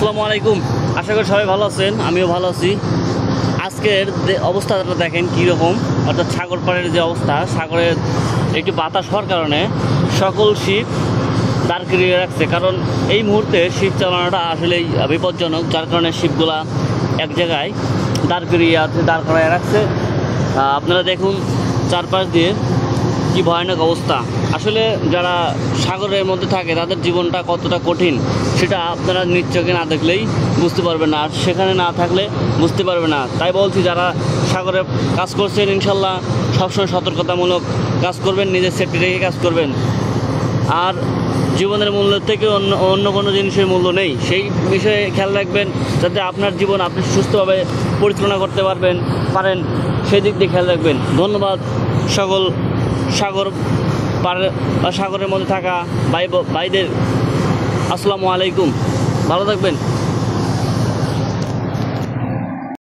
আসসালামু আলাইকুম। আশা করি সবাই ভালো আছেন, আমিও ভালো আছি। আজকের যে অবস্থাটা দেখেন কীরকম, অর্থাৎ সাগর পাড়ের যে অবস্থা, সাগরের একটি বাতাস হওয়ার কারণে সকল শিপ দাঁড় করিয়ে রাখছে। কারণ এই মুহূর্তে শিপ চালানোটা আসলেই বিপজ্জনক, যার কারণে শিপগুলা এক জায়গায় দাঁড় করিয়ে রাখছে। আপনারা দেখুন চারপাশ দিয়ে কি ভয়ানক অবস্থা। আসলে যারা সাগরের মধ্যে থাকে তাদের জীবনটা কতটা কঠিন সেটা আপনারা নিশ্চয়ই না দেখলেই বুঝতে পারবেন না, আর সেখানে না থাকলে বুঝতে পারবে না। তাই বলছি, যারা সাগরে কাজ করছেন ইনশাল্লাহ সবসময় সতর্কতামূলক কাজ করবেন, নিজের সেফটি রেখে কাজ করবেন। আর জীবনের মূল্য থেকে অন্য কোনো জিনিসের মূল্য নেই, সেই বিষয়ে খেয়াল রাখবেন যাতে আপনার জীবন আপনি সুস্থভাবে পরিচালনা করতে পারেন, সেই দিক দিয়ে খেয়াল রাখবেন। ধন্যবাদ সকল সাগর পাড়ে বা সাগরের মধ্যে থাকা ভাইদের। আসসালামু আলাইকুম, ভালো থাকবেন।